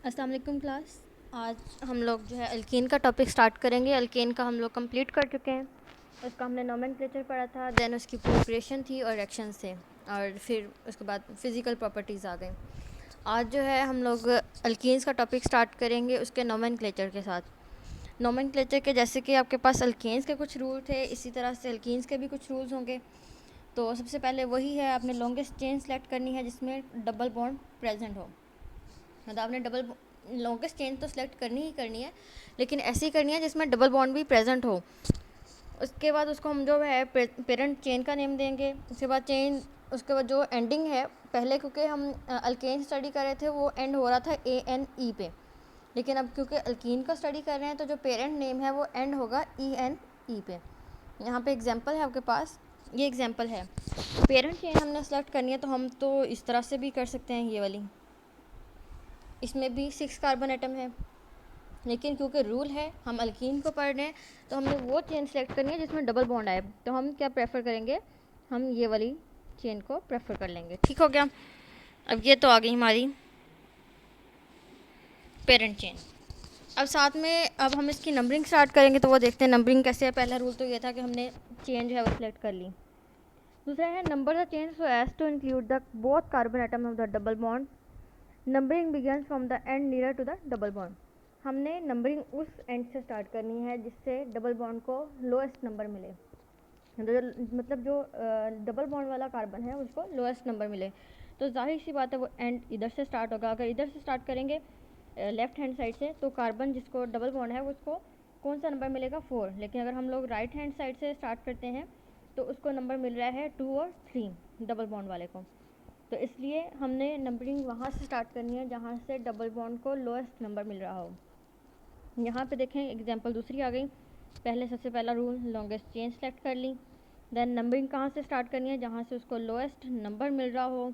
अस्सलाम वालेकुम क्लास। आज हम लोग जो है अल्कीन का टॉपिक स्टार्ट करेंगे। अल्कीन का हम लोग कंप्लीट कर चुके हैं। उसका हमने नोमेनक्लेचर पढ़ा था, देन उसकी प्रिपरेशन थी और रिएक्शंस थे, और फिर उसके बाद फिज़िकल प्रॉपर्टीज़ आ गई। आज जो है हम लोग अल्कीन्स का टॉपिक स्टार्ट करेंगे उसके नोमेनक्लेचर के साथ। नोमेनक्लेचर के जैसे कि आपके पास अल्कीन्स के कुछ रूल थे, इसी तरह से अल्कीन्स के भी कुछ रूल्स होंगे। तो सबसे पहले वही है, आपने लॉन्गेस्ट चेन सेलेक्ट करनी है जिसमें डबल बॉन्ड प्रेजेंट हो। मतलब आपने डबल लॉन्गेस्ट चेन तो सिलेक्ट करनी ही करनी है, लेकिन ऐसी करनी है जिसमें डबल बॉन्ड भी प्रेजेंट हो। उसके बाद उसको हम जो है पेरेंट चेन का नेम देंगे। उसके बाद चेन, उसके बाद जो एंडिंग है, पहले क्योंकि हम अल्केन स्टडी कर रहे थे वो एंड हो रहा था ANE पे, लेकिन अब क्योंकि अल्कीन का स्टडी कर रहे हैं तो जो पेरेंट नेम है वो एंड होगा ENE पे। यहाँ पे एग्जांपल है आपके पास, ये एग्जांपल है। पेरेंट चेन हमने सेलेक्ट करनी है तो हम तो इस तरह से भी कर सकते हैं, ये वाली। इसमें भी 6 कार्बन एटम है, लेकिन क्योंकि रूल है हम अल्कीन को पढ़ रहे हैं तो हमने वो चेन सेलेक्ट करनी है जिसमें डबल बॉन्ड आए। तो हम क्या प्रेफर करेंगे, हम ये वाली चेन को प्रेफर कर लेंगे। ठीक हो गया। अब ये तो आ गई हमारी पेरेंट चेन। अब साथ में अब हम इसकी नंबरिंग स्टार्ट करेंगे, तो वो देखते हैं नंबरिंग कैसे है। पहला रूल तो ये था कि हमने चेन जो है वो सिलेक्ट कर ली। दूसरा है number the chain so as to include the both carbon atom of the double bond. Numbering begins from the end near to the double bond. हमने नंबरिंग उस एंड से स्टार्ट करनी है जिससे डबल बॉन्ड को लोएस्ट नंबर मिले। मतलब जो डबल बॉन्ड वाला कार्बन है उसको लोएस्ट नंबर मिले। तो जाहिर सी बात है वो एंड इधर से स्टार्ट होगा। अगर इधर से स्टार्ट करेंगे लेफ़्ट हैंड साइड से, तो कार्बन जिसको डबल बॉन्ड है उसको कौन सा नंबर मिलेगा, 4। लेकिन अगर हम लोग राइट हैंड साइड से स्टार्ट करते हैं तो उसको नंबर मिल रहा है 2 और 3 डबल बॉन्ड वाले को। तो इसलिए हमने नंबरिंग वहाँ से स्टार्ट करनी है जहाँ से डबल बॉन्ड को लोएस्ट नंबर मिल रहा हो। यहाँ पे देखें एग्जांपल दूसरी आ गई। पहले सबसे पहला रूल लॉन्गेस्ट चेन सेलेक्ट कर ली, देन नंबरिंग कहाँ से स्टार्ट करनी है, जहाँ से उसको लोएस्ट नंबर मिल रहा हो,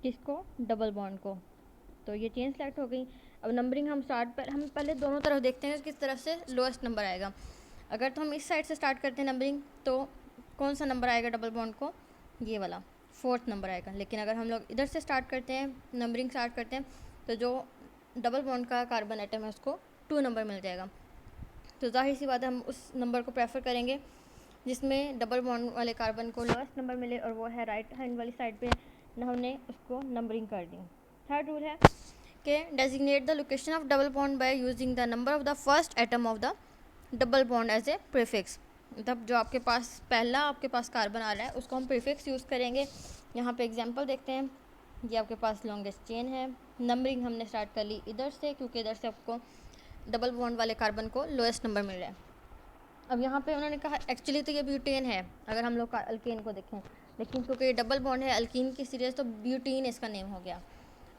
किसको, डबल बॉन्ड को। तो ये चेन सेलेक्ट हो गई। अब नंबरिंग हम पहले दोनों तरफ देखते हैं किस तरह से लोएस्ट नंबर आएगा। अगर तो हम इस साइड से स्टार्ट करते हैं नंबरिंग, तो कौन सा नंबर आएगा डबल बॉन्ड को, ये वाला 4th नंबर आएगा। लेकिन अगर हम लोग इधर से स्टार्ट करते हैं, नंबरिंग स्टार्ट करते हैं, तो जो डबल बॉन्ड का कार्बन आइटम है उसको 2 नंबर मिल जाएगा। तो जाहिर सी बात है हम उस नंबर को प्रेफर करेंगे जिसमें डबल बॉन्ड वाले कार्बन को लोएस्ट नंबर मिले, और वो है राइट हैंड वाली साइड पे। हमने उसको नंबरिंग कर दी। थर्ड रूल है कि designate the location of double bond by using the number of the first atom of the double bond as a prefix. मतलब जो आपके पास पहला आपके पास कार्बन आ रहा है उसको हम प्रीफिक्स यूज़ करेंगे। यहाँ पे एग्जांपल देखते हैं। ये आपके पास लॉन्गेस्ट चेन है, नंबरिंग हमने स्टार्ट कर ली इधर से, क्योंकि इधर से आपको डबल बॉन्ड वाले कार्बन को लोएस्ट नंबर मिल रहा है। अब यहाँ पे उन्होंने कहा एक्चुअली तो ये ब्यूटेन है अगर हम लोग अल्केन को देखें, लेकिन क्योंकि डबल बॉन्ड है अल्कीन की सीरीज, तो ब्यूटीन इसका नेम हो गया।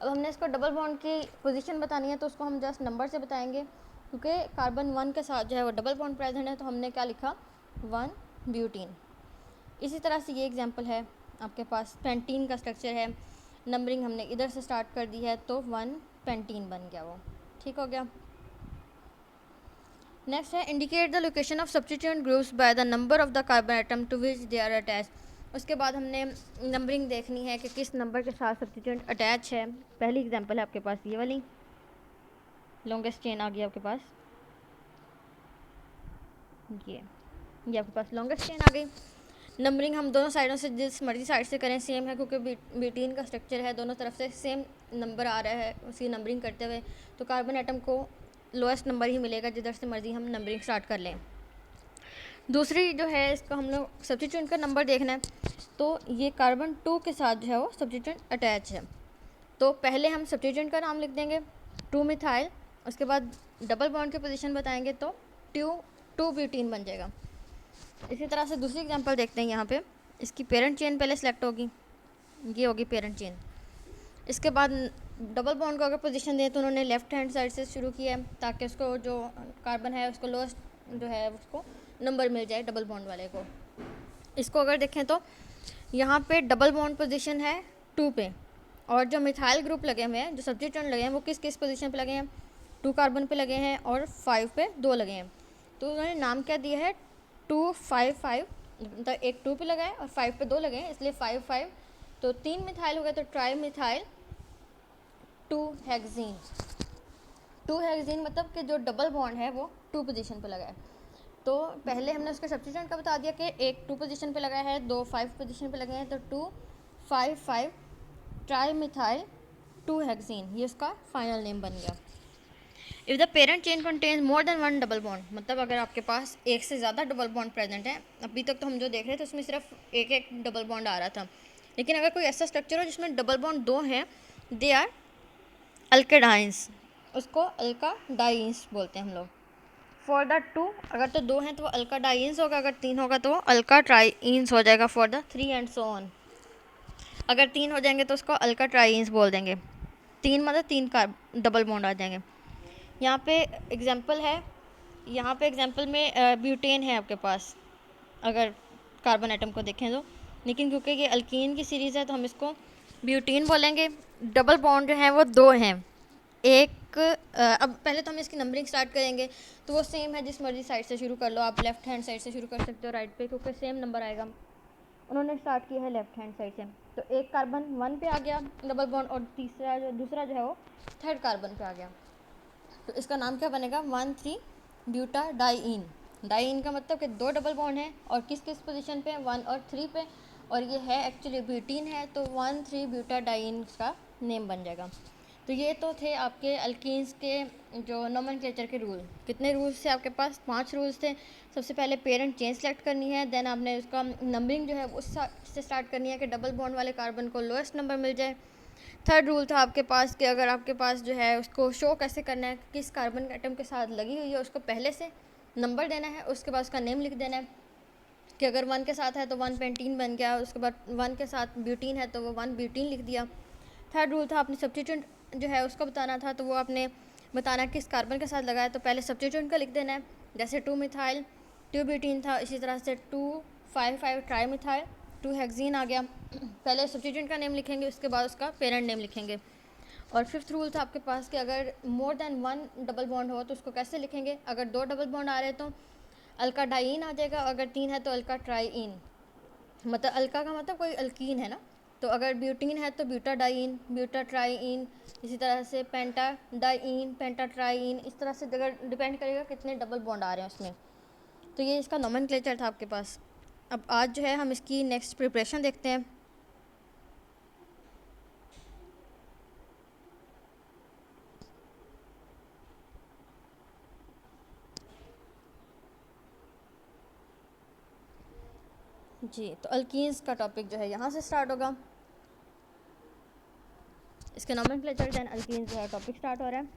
अब हमने इसको डबल बॉन्ड की पोजीशन बतानी है, तो उसको हम जस्ट नंबर से बताएंगे। क्योंकि कार्बन 1 के साथ जो है वो डबल बॉन्ड प्रेजेंट है, तो हमने क्या लिखा, 1 ब्यूटीन। इसी तरह से ये एग्जांपल है, आपके पास पेंटीन का स्ट्रक्चर है, नंबरिंग हमने इधर से स्टार्ट कर दी है, तो 1 पेंटीन बन गया वो। ठीक हो गया। नेक्स्ट है indicate the location of substituent groups by the number of the carbon atom to which they are attach. उसके बाद हमने नंबरिंग देखनी है कि किस नंबर के साथ सब्स्टिट्यूएंट अटैच है। पहली एग्जांपल है आपके पास ये वाली, लॉन्गेस्ट चेन आ गई आपके पास, ये आपके पास लॉन्गेस्ट चेन आ गई। नंबरिंग हम दोनों साइडों से जिस मर्जी साइड से करें सेम है, क्योंकि ब्यूटीन का स्ट्रक्चर है, दोनों तरफ से सेम नंबर आ रहा है उसकी नंबरिंग करते हुए, तो कार्बन एटम को लोएस्ट नंबर ही मिलेगा जिधर से मर्जी हम नंबरिंग स्टार्ट कर लें। दूसरी जो है इसको हम लोग सब्स्टिट्यूएंट का नंबर देखना है, तो ये कार्बन 2 के साथ जो है वो सब्स्टिट्यूएंट अटैच है। तो पहले हम सब्स्टिट्यूएंट का नाम लिख देंगे 2 मिथाइल, उसके बाद डबल बॉन्ड की पोजीशन बताएंगे तो 2 ब्यूटीन बन जाएगा। इसी तरह से दूसरी एग्जांपल देखते हैं। यहाँ पे इसकी पेरेंट चेन पहले सेलेक्ट होगी, ये होगी पेरेंट चेन। इसके बाद डबल बॉन्ड को अगर पोजीशन दें तो उन्होंने लेफ़्ट हैंड साइड से शुरू किया है, ताकि उसको जो कार्बन है उसको लोएस्ट जो है उसको नंबर मिल जाए डबल बॉन्ड वाले को। इसको अगर देखें तो यहाँ पे डबल बॉन्ड पोजीशन है 2 पे, और जो मिथाइल ग्रुप लगे हुए हैं, जो सब्स्टिट्यूएंट लगे हैं, वो किस किस पोजीशन पे लगे हैं, 2 कार्बन पे लगे हैं और 5 पे 2 लगे हैं। तो उन्होंने नाम क्या दिया है, 2 5 5, मतलब एक 2 पे लगा है और 5 पे 2 लगे हैं, इसलिए 5 5। तो 3 मिथाइल हो गए तो ट्राई मिथाइल 2 हेक्सीन। 2 हेक्सेन मतलब कि जो डबल बॉन्ड है वो 2 पोजीशन पे लगा है। तो पहले हमने उसके सब्स्टिट्यूएंट का बता दिया कि एक 2 पोजीशन पे लगा है, दो 5 पोजीशन पे लगे हैं, तो 2 5 5 ट्राई मिथाइल 2 हेक्सेन, ये उसका फाइनल नेम बन गया। If the parent chain contains more than 1 double bond, मतलब अगर आपके पास एक से ज़्यादा डबल बॉन्ड प्रेजेंट है, अभी तक तो हम जो देख रहे थे उसमें सिर्फ एक एक डबल बॉन्ड आ रहा था, लेकिन अगर कोई ऐसा स्ट्रक्चर हो जिसमें डबल बॉन्ड 2 हैं, दे आर अल्केडाइंस, उसको अल्काडाइंस बोलते हैं हम लोग। फॉर द 2, अगर तो 2 हैं तो वो अल्काडाइंस होगा, अगर 3 होगा तो वो अल्काट्राइंस हो जाएगा। For the 3 and so on, अगर 3 हो जाएंगे तो उसको अल्काट्राइंस बोल देंगे। 3 मतलब 3 का डबल बॉन्ड आ जाएंगे। यहाँ पे एग्जांपल है, यहाँ पे एग्जांपल में ब्यूटेन है आपके पास, अगर कार्बन एटम को देखें तो, लेकिन क्योंकि ये अल्कीन की सीरीज़ है तो हम इसको ब्यूटेन बोलेंगे। डबल बॉन्ड जो है वो 2 हैं, एक अब पहले तो हम इसकी नंबरिंग स्टार्ट करेंगे, तो वो सेम है, जिस मर्जी साइड से शुरू कर लो आप, लेफ्ट हैंड साइड से शुरू कर सकते हो राइट पे, क्योंकि सेम नंबर आएगा। उन्होंने स्टार्ट किया है लेफ्ट हैंड साइड से, तो एक कार्बन 1 पे आ गया डबल बॉन्ड, और दूसरा जो है वो 3rd कार्बन पे आ गया। तो इसका नाम क्या बनेगा, 1,3 ब्यूटाडाइइन। डाइइन का मतलब कि 2 डबल बॉन्ड है, और किस किस पोजीशन पे, 1 और 3 पे, और ये है एक्चुअली ब्यूटीन है, तो 1,3 ब्यूटाडाइइन का नेम बन जाएगा। तो ये तो थे आपके अल्कीन्स के जो नोमेनक्लेचर के रूल। कितने रूल्स थे आपके पास, 5 रूल्स थे। सबसे पहले पेरेंट चेन सेलेक्ट करनी है, देन आपने उसका नंबरिंग जो है उससे स्टार्ट करनी है कि डबल बॉन्ड वाले कार्बन को लोएस्ट नंबर मिल जाए। 3rd रूल था आपके पास कि अगर आपके पास जो है उसको शो कैसे करना है, किस कार्बन एटम के साथ लगी हुई है, उसको पहले से नंबर देना है, उसके बाद उसका नेम लिख देना है कि अगर 1 के साथ है तो 1 पेंटीन बन गया, उसके बाद 1 के साथ ब्यूटीन है तो वो 1 ब्यूटीन लिख दिया। 3rd रूल था अपने सब्स्टिट्यूएंट जो है उसको बताना था, तो वो आपने बताना किस कार्बन के साथ लगा है, तो पहले सब्स्टिट्यूएंट का लिख देना है, जैसे 2 मिथाइल 2 ब्यूटीन था, इसी तरह से 2 5 5 ट्राई मिथाइल 2 हेक्सेन आ गया। पहले सब्स्टिट्यूएंट का नेम लिखेंगे, उसके बाद उसका पेरेंट नेम लिखेंगे। और 5th रूल था आपके पास कि अगर मोर देन 1 डबल बॉन्ड हो तो उसको कैसे लिखेंगे, अगर 2 डबल बॉन्ड आ रहे तो अल्काडाइन आ जाएगा, अगर 3 है तो अल्काट्राइन, मतलब अल्का का मतलब कोई अल्कीन है ना, तो अगर ब्यूटीन है तो ब्यूटाडाइन ब्यूटाट्राइन, इसी तरह से पेंटाडाइन पेंटाट्राइन, इस तरह से अगर डिपेंड करेगा कितने डबल बॉन्ड आ रहे हैं उसमें। तो ये इसका नोमेनक्लेचर था आपके पास। अब आज जो है हम इसकी नेक्स्ट प्रिपरेशन देखते हैं। जी, तो अल्कीन्स का टॉपिक जो है यहाँ से स्टार्ट होगा, इसके नोमेनक्लेचर देन अल्कीन्स जो है टॉपिक स्टार्ट हो रहा है।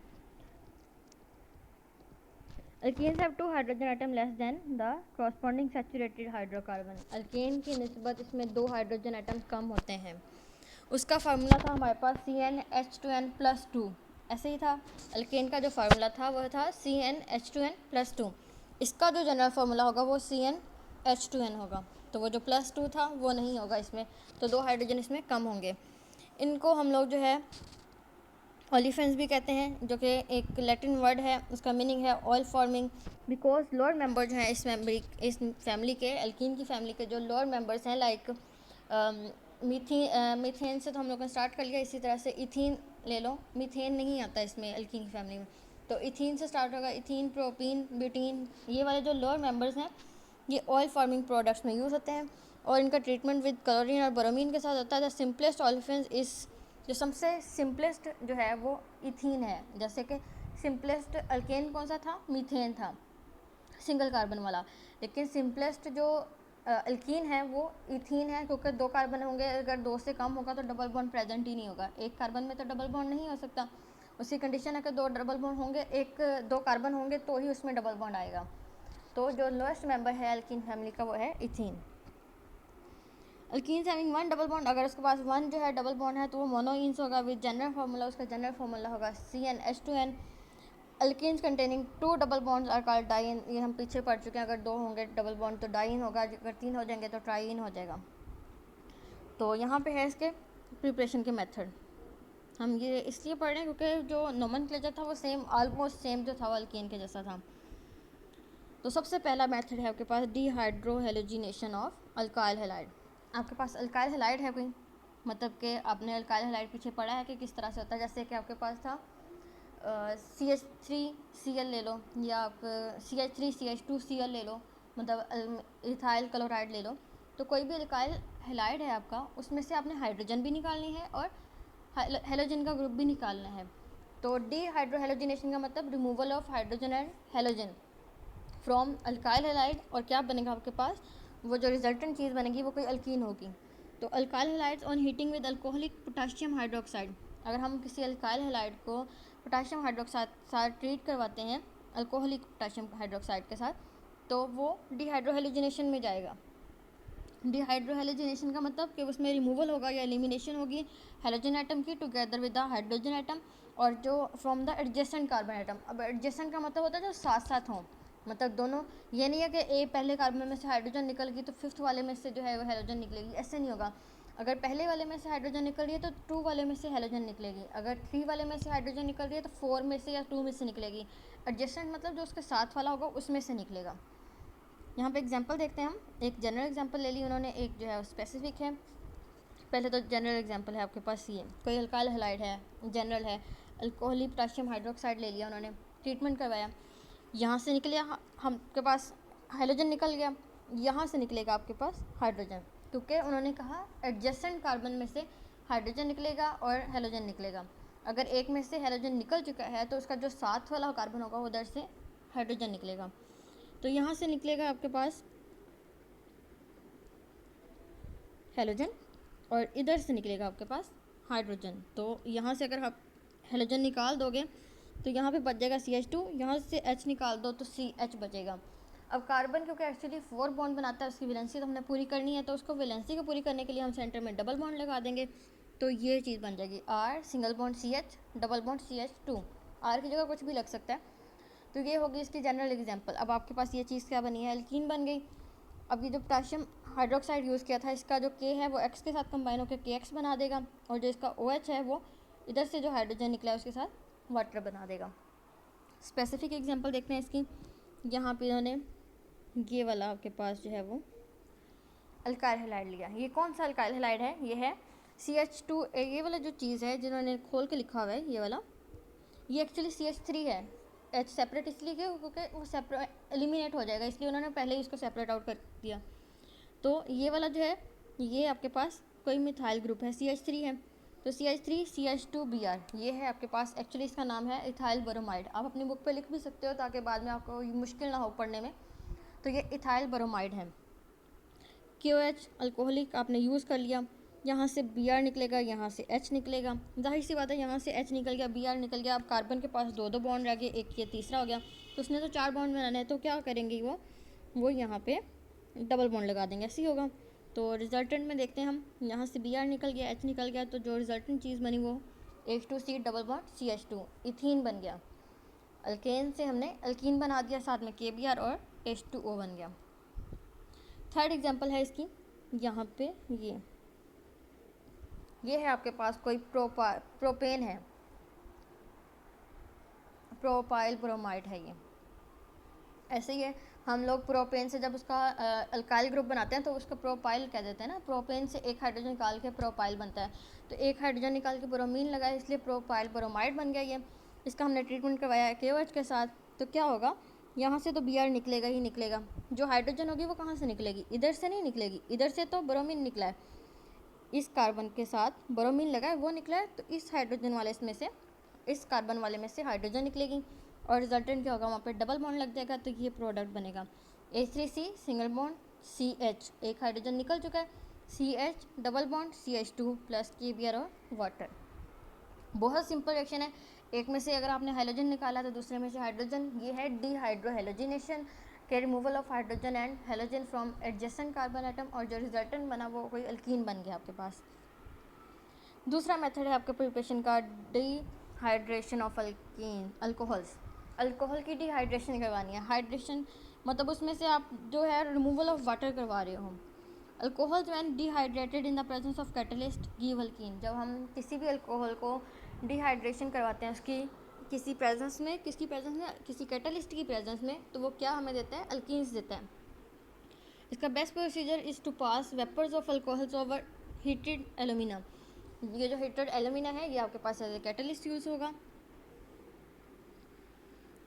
Alkenes have 2 hydrogen atom less than the corresponding saturated hydrocarbon. Alkane की निस्बत इसमें 2 हाइड्रोजन एटम कम होते हैं। उसका फार्मूला था हमारे पास CnH2n+2, ऐसे ही था। अल्केन का जो फार्मूला था वह था CnH2n+2। इसका जो जनरल फार्मूला होगा वो CnH2n होगा, तो वो जो +2 था वो नहीं होगा इसमें, तो 2 हाइड्रोजन इसमें कम होंगे। इनको हम लोग जो है ओलिफेंस भी कहते हैं, जो कि एक लैटिन वर्ड है, उसका मीनिंग है oil forming, because lower member जो हैं इस फैमिली के, अल्कीन की फैमिली के जो लोअर मेंबर्स हैं, लाइक मीथेन से तो हम लोग ने स्टार्ट कर लिया, इसी तरह से इथीन ले लो, मीथेन नहीं आता इसमें अल्कीन की फैमिली में, तो इथीन से स्टार्ट होगा, इथीन प्रोपीन ब्यूटीन, ये वाले जो लोअर मेंबर्स हैं ये ऑयल फार्मिंग प्रोडक्ट्स में यूज़ होते हैं, और इनका ट्रीटमेंट विद क्लोरीन और ब्रोमीन के साथ होता है। द सिंपलेस्ट ओलिफेंस इस, जो सबसे सिंपलेस्ट जो है वो इथीन है, जैसे कि सिंपलेस्ट अल्केन कौन सा था, मीथेन था, सिंगल कार्बन वाला, लेकिन सिंपलेस्ट जो अल्कीन है वो इथीन है, क्योंकि 2 कार्बन होंगे, अगर 2 से कम होगा तो डबल बॉन्ड प्रेजेंट ही नहीं होगा, एक कार्बन में तो डबल बॉन्ड नहीं हो सकता, उसकी कंडीशन है कि 2 डबल बॉन्ड होंगे, 2 कार्बन होंगे तो ही उसमें डबल बॉन्ड आएगा। तो जो लोएस्ट मेंबर है अल्कीन फैमिली का वो है ethene. Alkenes having 1 double bond, अगर उसके पास 1 जो है डबल बॉन्ड है तो वो मोनोइंस होगा विद जनरल फार्मूला, उसका जनरल फार्मूला होगा CnH2n। Alkenes containing 2 double bonds are called diene, ये हम पीछे पढ़ चुके हैं, अगर 2 होंगे डबल बॉन्ड तो डाइन होगा, अगर 3 हो जाएंगे तो ट्राइन हो जाएगा। तो यहाँ पे है इसके प्रिपरेशन के मेथड, हम ये इसलिए पढ़ रहे हैं क्योंकि जो नोमेनक्लेचर था वो सेम, ऑलमोस्ट सेम जो था वो अल्कीन के जैसा था। तो सबसे पहला मेथड है आपके पास डिहाइड्रोहेलोजिनेशन ऑफ अल्काइल हैलाइड। आपके पास अल्काइल हैलाइड है कोई, मतलब कि आपने अल्काइल हैलाइड पीछे पढ़ा है कि किस तरह से होता है, जैसे कि आपके पास था CH3Cl ले लो, या आप CH3CH2Cl ले लो, मतलब इथाइल क्लोराइड ले लो। तो कोई भी अल्काइल हैलाइड है आपका, उसमें से आपने हाइड्रोजन भी निकालनी है और हेलोजन का ग्रुप भी निकालना है। तो डिहाइड्रोहेलोजिनेशन का मतलब removal of hydrogen and halogen from alkyl halide. और क्या बनेगा आपके पास, वो जो रिजल्टेंट चीज़ बनेगी वो कोई अल्कीन होगी। तो alkyl halides on heating with alcoholic potassium hydroxide, अगर हम किसी अल्काइल हैलाइड को पोटाशियम हाइड्रोक्साइड साथ ट्रीट करवाते हैं अल्कोहलिक पोटाशियम हाइड्रोक्साइड के साथ, तो वो डिहाइड्रोहेलोजिनेशन में जाएगा। डिहाइड्रोहेलोजिनेशन का मतलब कि उसमें रिमूवल होगा या एलिमिनेशन होगी हेलोजन एटम की together with the hydrogen atom, और जो from the adjacent carbon atom. अब एडजेसेंट का मतलब होता है जो साथ साथ हों, मतलब दोनों, ये नहीं है कि ए पहले कार्बन में से हाइड्रोजन निकल गई तो फिफ्थ वाले में से जो है वो हेलोजन निकलेगी, ऐसे नहीं होगा। अगर पहले वाले में से हाइड्रोजन निकल रही है तो 2 वाले में से हेलोजन निकलेगी, अगर 3 वाले में से हाइड्रोजन निकल रही है तो 4 में से या 2 में से निकलेगी। एडजेसेंट मतलब जो उसके साथ वाला होगा उसमें से निकलेगा। यहाँ पे एग्जांपल देखते हैं हम, एक जनरल एग्जांपल ले ली उन्होंने, एक जो है स्पेसिफिक है। पहले तो जनरल एग्जांपल है आपके पास ये, कोई अल्काइल हैलाइड है, जनरल है, अल्कोहलिक पोटाशियम हाइड्रोक्साइड ले लिया उन्होंने, ट्रीटमेंट करवाया, यहाँ से निकले हमके पास हाइड्रोजन निकल गया, यहाँ से निकलेगा आपके पास हाइड्रोजन, क्योंकि उन्होंने कहा एडजेसेंट कार्बन में से हाइड्रोजन निकलेगा और हेलोजन निकलेगा। अगर एक में से हेलोजन निकल चुका है तो उसका जो साथ वाला कार्बन होगा उधर से हाइड्रोजन निकलेगा। तो यहाँ से निकलेगा आपके पास हेलोजन और इधर से निकलेगा आपके पास हाइड्रोजन। तो यहाँ से अगर आप हेलोजन निकाल दोगे तो यहाँ पे बच जाएगा CH2, यहाँ से H निकाल दो तो CH बचेगा। अब कार्बन क्योंकि एक्चुअली 4 बॉन्ड बनाता है, उसकी वैलेंसी तो हमने पूरी करनी है, तो उसको वैलेंसी को पूरी करने के लिए हम सेंटर में डबल बॉन्ड लगा देंगे। तो ये चीज़ बन जाएगी R single bond CH double bond CH2, R की जगह कुछ भी लग सकता है। तो ये होगी इसकी जनरल एग्जांपल। अब आपके पास ये चीज़ क्या बनी है, एल्कीन बन गई। अब ये जो पोटाशियम हाइड्रोक्साइड यूज़ किया था, इसका जो K है वो X के साथ कंबाइन होकर KX बना देगा, और जो इसका OH है वो इधर से जो हाइड्रोजन निकला है उसके साथ वाटर बना देगा। स्पेसिफिक एग्जांपल देखते हैं इसकी। यहाँ पे इन्होंने ये वाला आपके पास जो है वो अल्काइल हैलाइड लिया। ये कौन सा अल्काइल हैलाइड है, ये है CH2। ये वाला जो चीज़ है जिन्होंने खोल के लिखा हुआ है ये वाला, ये एक्चुअली CH3 है। H सेपरेट इसलिए क्योंकि वो सेपरेट एलिमिनेट हो जाएगा, इसलिए उन्होंने पहले ही इसको सेपरेट आउट कर दिया। तो ये वाला जो है ये आपके पास कोई मिथाइल ग्रुप है, CH3 है, तो CH3 CH2Br ये है आपके पास। एक्चुअली इसका नाम है इथाइल ब्रोमाइड। आप अपनी बुक पे लिख भी सकते हो ताकि बाद में आपको मुश्किल ना हो पढ़ने में। तो ये इथाइल ब्रोमाइड है। KOH अल्कोहलिक आपने यूज़ कर लिया, यहाँ से Br निकलेगा, यहाँ से H निकलेगा। जाहिर सी बात है यहाँ से H निकल गया, Br निकल गया। अब कार्बन के पास 2 बॉन्ड रह गए, एक ये तीसरा हो गया, तो उसने तो 4 बॉन्ड बनाने हैं, तो क्या करेंगे वो यहाँ पे डबल बॉन्ड लगा देंगे, ऐसे ही होगा। तो रिजल्टेंट में देखते हैं हम, यहाँ से Br निकल गया, H निकल गया, तो जो रिजल्टेंट चीज़ बनी वो H2C double bond CH2 ethene बन गया। अल्केन से हमने अल्कीन बना दिया, साथ में KBr और H2O बन गया। थर्ड एग्जांपल है इसकी, यहाँ पे ये है आपके पास कोई प्रोपेन है, प्रोपाइल ब्रोमाइड है ये। ऐसे ही है, हम लोग प्रोपेन से जब उसका अल्काइल ग्रुप बनाते हैं तो उसका प्रोपाइल कह देते हैं ना। प्रोपेन से एक हाइड्रोजन निकाल के प्रोपाइल बनता है, तो एक हाइड्रोजन निकाल के ब्रोमीन लगाया, इसलिए प्रोपाइल ब्रोमाइड बन गया ये। इसका हमने ट्रीटमेंट करवाया है KOH के साथ। तो क्या होगा, यहाँ से तो Br निकलेगा ही निकलेगा। जो हाइड्रोजन होगी वो कहाँ से निकलेगी, इधर से नहीं निकलेगी, इधर से तो ब्रोमीन निकला है, इस कार्बन के साथ ब्रोमीन लगा है वो निकला है, तो इस हाइड्रोजन वाले इसमें से, इस कार्बन वाले में से हाइड्रोजन निकलेगी, और रिजल्टेंट क्या होगा, वहाँ पे डबल बॉन्ड लग जाएगा, तो ये प्रोडक्ट बनेगा H3C सिंगल बॉन्ड CH, एक हाइड्रोजन निकल चुका है, CH double bond CH2 plus KBr और वाटर। बहुत सिंपल रिएक्शन है, एक में से अगर आपने हाइड्रोजन निकाला तो दूसरे में से हाइड्रोजन, ये है डिहाइड्रोहेलोजिनेशन के removal of hydrogen and halogen from adjacent carbon atom, और जो रिजल्टेंट बना वो कोई अल्कीन बन गया आपके पास। दूसरा मेथड है आपके प्रिपरेशन का dehydration of alkyne alcohols. Alcohol की डिहाइड्रेशन करवानी है, हाइड्रेशन मतलब उसमें से आप जो है रिमूवल ऑफ वाटर करवा रहे हो। Alcohols when dehydrated in the presence of catalyst give alkyne. जब हम किसी भी अल्कोहल को डिहाइड्रेशन करवाते हैं उसकी किसी प्रेजेंस में, किसी कैटलिस्ट की प्रेजेंस में, तो वो क्या हमें देता है, अल्कीन्स देता है। इसका best procedure is to pass vapours of alcohols over heated alumina. ये जो हीटेड एलुमिना है ये आपके पास एज ए कैटलिस्ट यूज़ होगा।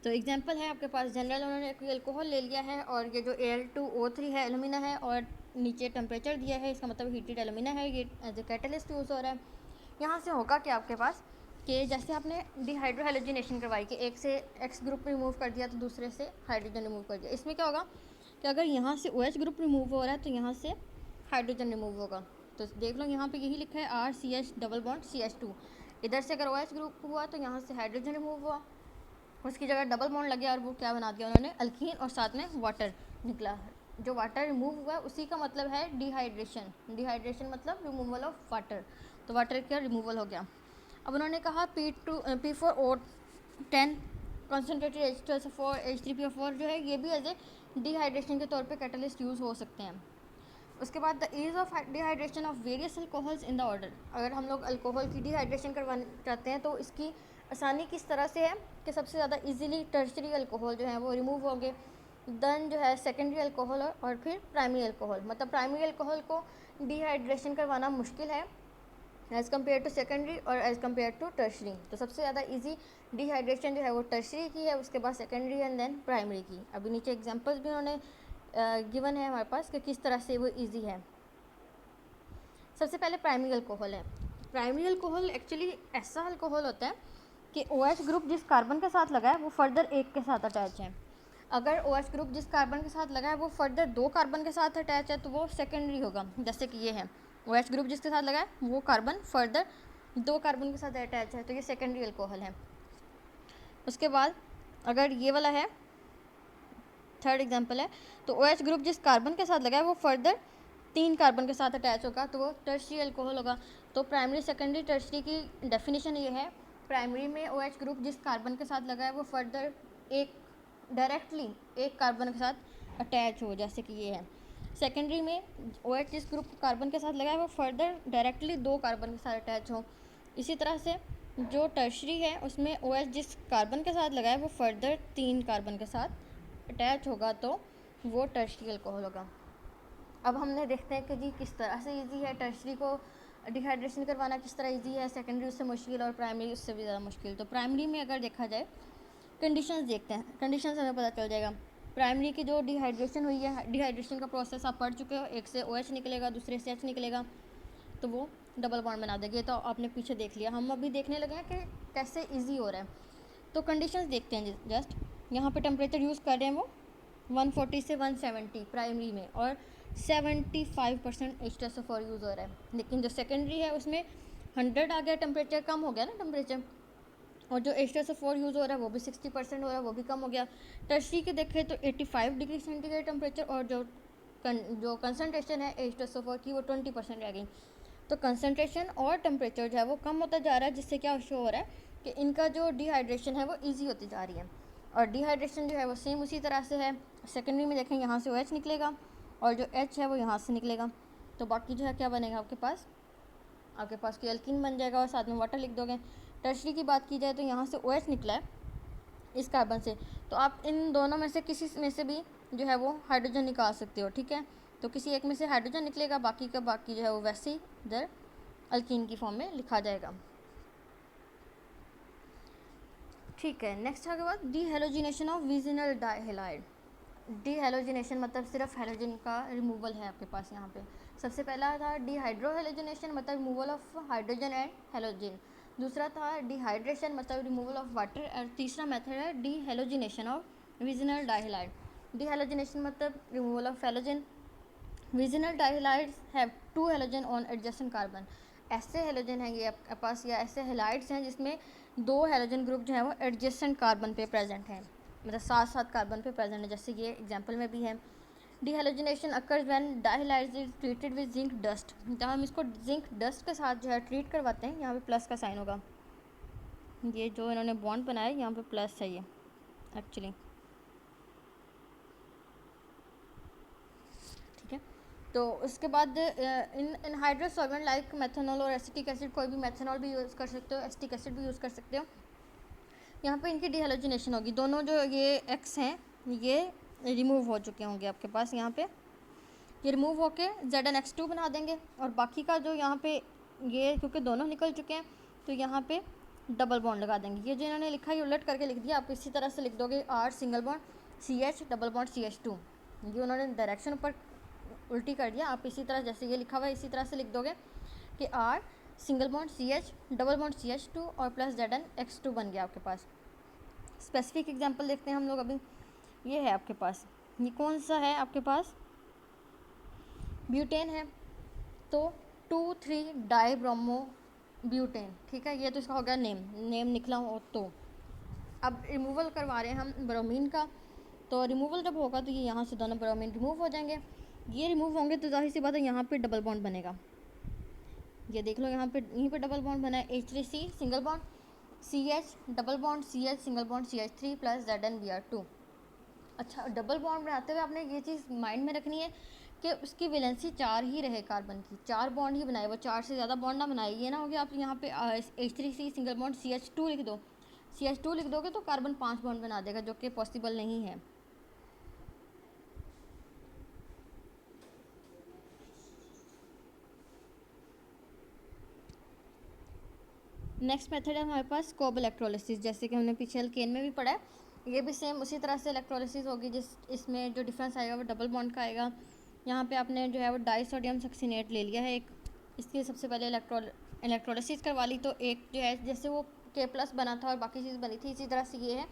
तो एग्जांपल है आपके पास जनरल, उन्होंने कोई अल्कोहल ले लिया है और ये जो Al2O3 है एलुमिना है और नीचे टेम्परेचर दिया है, इसका मतलब हीटेड एलुमिना है, ये एज ए कैटलिस्ट यूज़ हो रहा है। यहाँ से होगा कि आपके पास कि जैसे आपने डिहाइड्रोहेलोजिनेशन करवाई कि एक से एक्स ग्रुप रिमूव कर दिया तो दूसरे से हाइड्रोजन रिमूव कर दिया, इसमें क्या होगा कि अगर यहाँ से OH ग्रुप रिमूव हो रहा है तो यहाँ से हाइड्रोजन रिमूव होगा। तो देख लो यहाँ पे यही लिखा है RCH डबल बॉन्ड CH2, इधर से अगर OH ग्रुप हुआ तो यहाँ से हाइड्रोजन रिमूव हुआ, उसकी जगह डबल बॉन्ड लग गया और वो क्या बना दिया उन्होंने, अल्कीन, और साथ में वाटर निकला। जो वाटर रिमूव हुआ उसी का मतलब है डिहाइड्रेशन। डिहाइड्रेशन मतलब रिमूवल ऑफ वाटर, तो वाटर का रिमूवल हो गया। अब उन्होंने कहा P4O10 कॉन्सेंट्रेटेड H2SO4 H3PO4 जो है ये भी एज ए डिहाइड्रेशन के तौर पे कैटलिस्ट यूज़ हो सकते हैं। उसके बाद the ease of dehydration of various alcohols in the order, अगर हम लोग अल्कोहल की डिहाइड्रेशन करवाना चाहते हैं तो इसकी आसानी किस तरह से है कि सबसे ज़्यादा इजीली टर्शरी अल्कोहल जो है वो रिमूव होंगे, देन जो है सेकेंडरी अल्कोहल और फिर प्राइमरी अल्कोहल। मतलब प्राइमरी अल्कोहल को डिहाइड्रेशन करवाना मुश्किल है एज़ कम्पेयर टू सेकेंडरी और एज़ कम्पेयर टू टर्शरी। तो सबसे ज़्यादा इजी डिहाइड्रेशन जो है वो टर्शरी की है, उसके बाद सेकेंडरी एंड देन प्राइमरी की। अभी नीचे एग्जांपल्स भी उन्होंने गिवन है हमारे पास कि किस तरह से वो इजी है। सबसे पहले प्राइमरी अल्कोहल है। प्राइमरी अल्कोहल एक्चुअली ऐसा अल्कोहल होता है कि OH ग्रुप जिस कार्बन के साथ लगा है वो फर्दर एक के साथ अटैच है। अगर OH ग्रुप जिस कार्बन के साथ लगा है वो फर्दर 2 कार्बन के साथ अटैच है तो वो सेकेंडरी होगा। जैसे कि ये है OH ग्रुप जिसके साथ लगा है वो कार्बन फर्दर 2 कार्बन के साथ अटैच है, तो ये सेकेंडरी अल्कोहल है। उसके बाद अगर ये वाला है, थर्ड एग्जांपल है, तो OH ग्रुप जिस कार्बन के साथ लगा है वो फर्दर 3 कार्बन के साथ अटैच होगा तो वो टर्शरी अल्कोहल होगा। तो प्राइमरी सेकेंडरी टर्शरी की डेफिनेशन ये है, प्राइमरी में OH ग्रुप जिस कार्बन के साथ लगा है वो फर्दर डायरेक्टली एक कार्बन के साथ अटैच हो, जैसे कि ये है। सेकेंडरी में OH जिस ग्रुप कार्बन के साथ लगा है वो फर्दर डायरेक्टली 2 कार्बन के साथ अटैच हो। इसी तरह से जो टर्शरी है उसमें OH जिस कार्बन के साथ लगा है वो फर्दर 3 कार्बन के साथ अटैच होगा तो वो टर्शरी अल्कोहल होगा। अब हमने देखते हैं कि जी किस तरह से इजी है टर्शरी को डिहाइड्रेशन करवाना, किस तरह इजी है, सेकेंडरी उससे मुश्किल और प्राइमरी उससे भी ज़्यादा मुश्किल। तो प्राइमरी में अगर देखा जाए कंडीशंस देखते हैं, कंडीशंस हमें पता चल जाएगा। प्राइमरी की जो डिहाइड्रेशन हुई है, डिहाइड्रेशन का प्रोसेस आप पढ़ चुके हो, एक से OH निकलेगा दूसरे से H निकलेगा तो वो डबल बॉन्ड बना देंगे। तो आपने पीछे देख लिया, हम अभी देखने लगे हैं कि कैसे ईजी हो रहा है। तो कंडीशंस देखते हैं जस्ट। यहाँ पे टेम्परेचर यूज़ कर रहे हैं वो 140 से 170 प्राइमरी में और 75% H2SO4 यूज़ हो रहा है। लेकिन जो सेकेंडरी है उसमें 100 आ गया, टेम्परेचर कम हो गया ना टेम्परेचर, और जो H2SO4 यूज़ हो रहा है वो भी 60% हो रहा है, वो भी कम हो गया। टर्शरी के देखें तो 85 डिग्री सेंटीग्रेड टेम्परेचर और जो कंसनट्रेशन है H2SO4 की वो 20% रह गई। तो कंसनट्रेशन और टेम्परेचर जो है वो कम होता जा रहा है, जिससे क्या शो हो रहा है कि इनका जो डिहाइड्रेशन है वो ईजी होती जा रही है। और डिहाइड्रेशन जो है वो सेम उसी तरह से है। सेकेंडरी में देखें यहाँ से OH निकलेगा और जो H है वो यहाँ से निकलेगा, तो बाकी जो है क्या बनेगा आपके पास कोई अल्कीन बन जाएगा और साथ में वाटर लिख दोगे। टर्शरी की बात की जाए तो यहाँ से OH निकला है इस कार्बन से, तो आप इन दोनों में से किसी में से भी जो है वो हाइड्रोजन निकाल सकते हो, ठीक है। तो किसी एक में से हाइड्रोजन निकलेगा, बाकी जो है वो वैसे ही इधर अल्कीन की फॉर्म में लिखा जाएगा, ठीक है। नेक्स्ट है के बाद डीहेलोजिनेशन ऑफ विजिनल डाइहेलाइड। डीहेलोजिनेशन मतलब सिर्फ हेलोजन का रिमूवल है आपके पास यहाँ पे। सबसे पहला था डिहाइड्रोहेलोजिनेशन मतलब removal of hydrogen and halogen, दूसरा था डिहाइड्रेशन मतलब रिमूवल ऑफ वाटर, और तीसरा मेथड है डीहेलोजिनेशन ऑफ विजिनल डाइहेलाइड। डीहेलोजिनेशन मतलब removal of halogen. Vicinal dihalides have 2 halogen on adjacent carbon. ऐसे हेलोजन हैं ये आपके पास, या ऐसे हेलाइड्स हैं जिसमें 2 हेलोजन ग्रुप जो है वो एडजेसेंट कार्बन पे प्रेजेंट हैं, मतलब साथ साथ कार्बन पे प्रेजेंट है, जैसे ये एग्जांपल में भी है। Dehalogenation occurs when dihalide is treated with zinc dust. जब हम इसको जिंक डस्ट के साथ जो है ट्रीट करवाते हैं, यहाँ पे प्लस का साइन होगा, ये जो इन्होंने बॉन्ड बनाया है यहाँ पे प्लस है ये एक्चुअली, ठीक है। तो उसके बाद इन हाइड्रोसॉल्वेंट लाइक मेथनॉल और एसिटिक एसिड, कोई भी मेथनॉल भी यूज़ कर सकते हो, एसिटिक एसिड भी यूज़ कर सकते हो। यहाँ पे इनकी डिहेलोजिनेशन होगी, दोनों जो ये एक्स हैं ये रिमूव हो चुके होंगे आपके पास, यहाँ पे ये रिमूव होके ZnX2 बना देंगे, और बाकी का जो यहाँ पे ये क्योंकि दोनों निकल चुके हैं तो यहाँ पे डबल बॉन्ड लगा देंगे। ये जो इन्होंने लिखा है ये उलट करके लिख दिया, आप इसी तरह से लिख दोगे R single bond CH double bond CH2। ये उन्होंने डायरेक्शन ऊपर उल्टी कर दिया, आप इसी तरह जैसे ये लिखा हुआ है इसी तरह से लिख दोगे कि R single bond CH double bond CH2 और प्लस ZnX2 बन गया आपके पास। स्पेसिफिक एग्जांपल देखते हैं हम लोग अभी। ये है आपके पास, ये कौन सा है आपके पास, ब्यूटेन है, तो 2,3 डाईब्रोमो ब्यूटेन, ठीक है। ये तो इसका हो गया नेम निकला हो। तो अब रिमूवल करवा रहे हैं हम ब्रोमीन का, तो रिमूवल जब होगा तो ये यहाँ से दोनों ब्रोमीन रिमूव हो जाएंगे। ये रिमूव होंगे तो जाहिर सी बात है यहाँ पे डबल बॉन्ड बनेगा। ये देख लो यहाँ पे, यहीं पे डबल बॉन्ड बना है, H3C single bond CH double bond CH single bond CH3 plus ZnBr2। अच्छा, डबल बॉन्ड बनाते हुए आपने ये चीज़ माइंड में रखनी है कि उसकी वैलेंसी 4 ही रहे कार्बन की, 4 बॉन्ड ही बनाए, वो 4 से ज़्यादा बॉन्ड ना बनाए। ये ना हो गया आप यहाँ पे H3C सिंगल बॉन्ड CH2 लिख दो, CH2 लिख दोगे तो कार्बन 5 बॉन्ड बना देगा, जो कि पॉसिबल नहीं है। नेक्स्ट मेथड है हमारे पास कोब इलेक्ट्रोलिसिस, जैसे कि हमने पीछे अल्केन में भी पढ़ा है। ये भी सेम उसी तरह से इलेक्ट्रोलिसिस होगी, जिस इसमें जो डिफरेंस आएगा वो डबल बॉन्ड का आएगा। यहाँ पे आपने जो है वो डाई सोडियम सक्सिनेट ले लिया है एक, इसकी सबसे पहले इलेक्ट्रोलिसिस करवा ली, तो एक जो है जैसे वो K+ बना था और बाकी चीज़ बनी थी, इसी तरह से ये है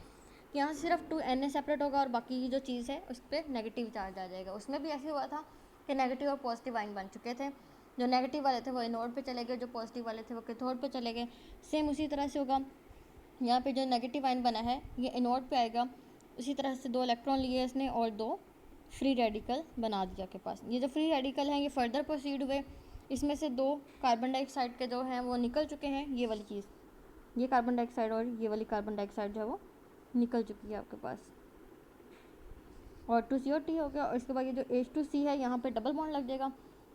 कि यहाँ सिर्फ 2Na सेपरेट होगा और बाकी की जो चीज़ है उस पर नेगेटिव चार्ज आ जाएगा। उसमें भी ऐसे हुआ था कि नेगेटिव और पॉजिटिव आइन बन चुके थे, जो नेगेटिव वाले थे वो एनोड पे चले गए, जो पॉजिटिव वाले थे वो कैथोड पे चले गए। सेम उसी तरह से होगा, यहाँ पे जो नेगेटिव आइन बना है ये एनोड पे आएगा, उसी तरह से 2 इलेक्ट्रॉन लिए इसने और 2 फ्री रेडिकल बना दिया के पास। ये जो फ्री रेडिकल हैं ये फर्दर प्रोसीड हुए, इसमें से 2 कार्बन डाइऑक्साइड के जो हैं वो निकल चुके हैं, ये वाली चीज़, ये कार्बन डाइऑक्साइड और ये वाली कार्बन डाइऑक्साइड जो है वो निकल चुकी है आपके पास, और 2CO2 हो गया। और इसके बाद ये जो H2C है यहाँ पे डबल बॉन्ड लग जाएगा,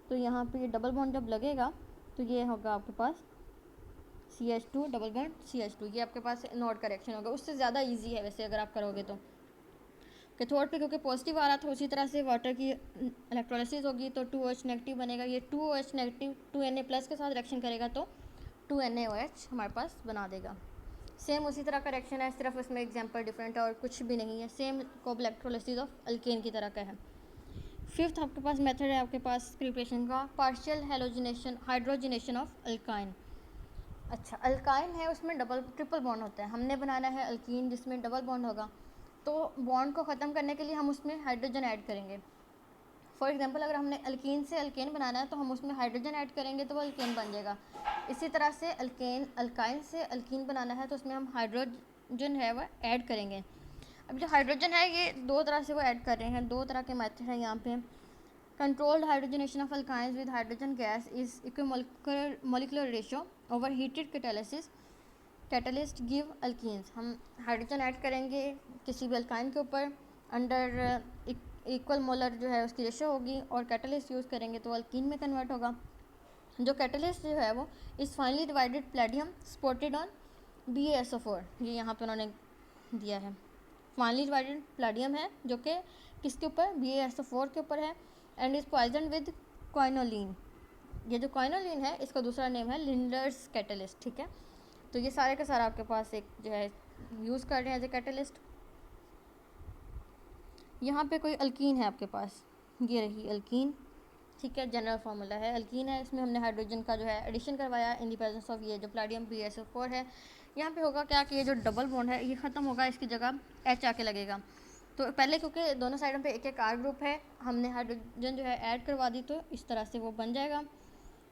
तो यहाँ पे ये डबल बॉन्ड जब लगेगा तो ये होगा आपके पास CH2 डबल बॉन्ड CH2, ये आपके पास नोड का रिएक्शन होगा। उससे ज़्यादा इजी है वैसे अगर आप करोगे तो। कैथोड पे क्योंकि पॉजिटिव आ रहा था, उसी तरह से वाटर की इलेक्ट्रोलिसिस होगी तो 2OH नेगेटिव बनेगा, ये 2OH नेगेटिव 2Na+ के साथ रिएक्शन करेगा तो 2NaOH हमारे पास बना देगा। सेम उसी तरह का रिएक्शन है, सिर्फ उसमें एग्जाम्पल डिफरेंट है और कुछ भी नहीं है, सेम कोब इलेक्ट्रोलिसिस ऑफ अल्केन की तरह का है। फिफ्थ आपके पास मेथड है आपके पास प्रिपरेशन का, पार्शियल हाइड्रोजनेशन ऑफ अल्काइन। अच्छा, अल्काइन है उसमें डबल ट्रिपल बॉन्ड होता है, हमने बनाना है अल्कीन जिसमें डबल बॉन्ड होगा, तो बॉन्ड को ख़त्म करने के लिए हम उसमें हाइड्रोजन ऐड करेंगे। फॉर एग्जांपल अगर हमने अल्कीन से अल्केन बनाना है तो हम उसमें हाइड्रोजन ऐड करेंगे तो वो अल्केन बन जाएगा। इसी तरह से अल्काइन से अल्कीन बनाना है तो उसमें हम हाइड्रोजन है वह ऐड करेंगे। अब जो हाइड्रोजन है ये 2 तरह से वो ऐड कर रहे हैं, 2 तरह के मेथड हैं यहाँ पे। Controlled hydrogenation of alkynes with hydrogen gas is equimolecular ratio over heated catalyst give alkenes. हम हाइड्रोजन ऐड करेंगे किसी भी अल्काइन के ऊपर, अंडर इक्वल मोलर जो है उसकी रेशियो होगी, और कैटलिस्ट यूज़ करेंगे तो अल्कीन में कन्वर्ट होगा। जो कैटलिस्ट जो है वो is finally divided Palladium spotted on BaSO4, ये यहाँ पे उन्होंने दिया है। फाइनली डिवाइडेड प्लेडियम है जो कि किसके ऊपर, BaSO4 के ऊपर है, एंड इज़ पॉइजन विद क्वाइनोलिन। ये जो क्वाइनोलिन है इसका दूसरा नेम है लिंडर्स कैटलिस्ट, ठीक है। तो ये सारे का सारा आपके पास एक जो है यूज़ कर रहे हैं एज ए कैटलिस्ट। यहाँ पे कोई अल्कीन है आपके पास, ये रही अल्कीन, ठीक है, जनरल फार्मूला है अल्कीन है, इसमें हमने हाइड्रोजन का जो है एडिशन करवाया इन द प्रेजेंस ऑफ ये जो प्लेडियम BaSO4 है। यहाँ पे होगा क्या कि ये जो डबल बॉन्ड है ये ख़त्म होगा, इसकी जगह H आके लगेगा। तो पहले क्योंकि दोनों साइडों पे एक एक R ग्रुप है, हमने हाइड्रोजन जो है ऐड करवा दी, तो इस तरह से वो बन जाएगा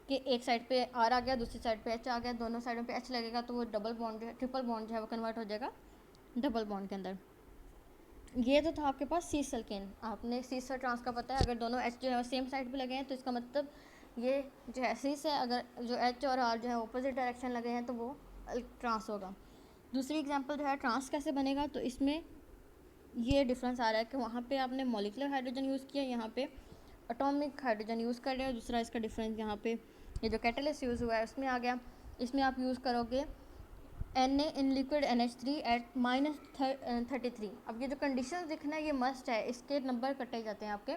कि एक साइड पे R आ गया, दूसरी साइड पे H आ गया, दोनों साइडों पे H लगेगा, तो वो डबल बॉन्ड जो है, ट्रिपल बॉन्ड जो है वो कन्वर्ट हो जाएगा डबल बॉन्ड के अंदर। ये तो था आपके पास सीस अल्केन। आपने सीस और ट्रांस का पता है, अगर दोनों H जो है सेम साइड पे लगे हैं तो इसका मतलब ये जो है सीस है, अगर जो H और R जो है अपोजिट डायरेक्शन लगे हैं तो वो ट्रांस होगा। दूसरी एग्जांपल जो है ट्रांस कैसे बनेगा, तो इसमें ये डिफरेंस आ रहा है कि वहाँ पे आपने मॉलिकुलर हाइड्रोजन यूज़ किया, यहाँ पे एटॉमिक हाइड्रोजन यूज़ कर रहे हो। दूसरा इसका डिफरेंस यहाँ पे ये जो कैटलिस्ट यूज़ हुआ है उसमें आ गया, इसमें आप यूज़ करोगे Na in liquid NH3 eight -33। अब ये जो कंडीशन दिखना है ये मस्ट है, इसके नंबर कटे जाते हैं आपके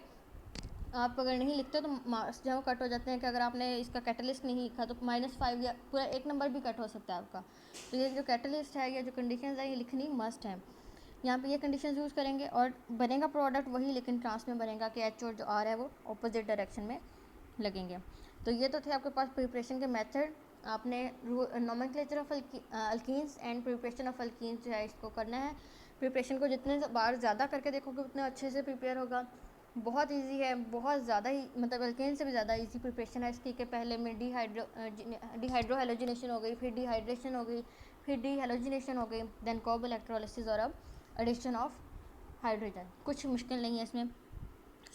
आप अगर नहीं लिखते तो मार्क्स जो है वो कट हो जाते हैं कि अगर आपने इसका कैटलिस्ट नहीं लिखा तो -5 या पूरा 1 नंबर भी कट हो सकता है आपका। तो ये जो कैटलिस्ट है या जो कंडीशंस है ये लिखनी मस्ट है। यहाँ पे ये कंडीशंस यूज़ करेंगे और बनेगा प्रोडक्ट वही, लेकिन ट्रांस में बनेगा कि एच और जो आर है वो ऑपोजिट डायरेक्शन में लगेंगे। तो ये तो थे आपके पास प्रिपरेशन के मेथड। आपने nomenclature of alkenes and preparation of alkenes जो है इसको करना है। प्रिपरेशन को जितने बार ज़्यादा करके देखोगे उतने अच्छे से प्रिपेयर होगा। बहुत इजी है, बहुत ज़्यादा ही, मतलब अल्केन से भी ज़्यादा इजी प्रिपरेशन है इसकी। के पहले में डिहाइड्रो हेलोजिनेशन हो गई, फिर डिहाइड्रेशन हो गई, फिर डी हेलोजिनेशन हो गई, देन कॉब इलेक्ट्रोलिसिस और अब एडिशन ऑफ हाइड्रोजन। कुछ मुश्किल नहीं है इसमें,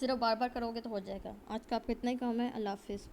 सिर्फ बार बार करोगे तो हो जाएगा। आज का आपका इतना ही काम है। अल्लाह हाफिज़।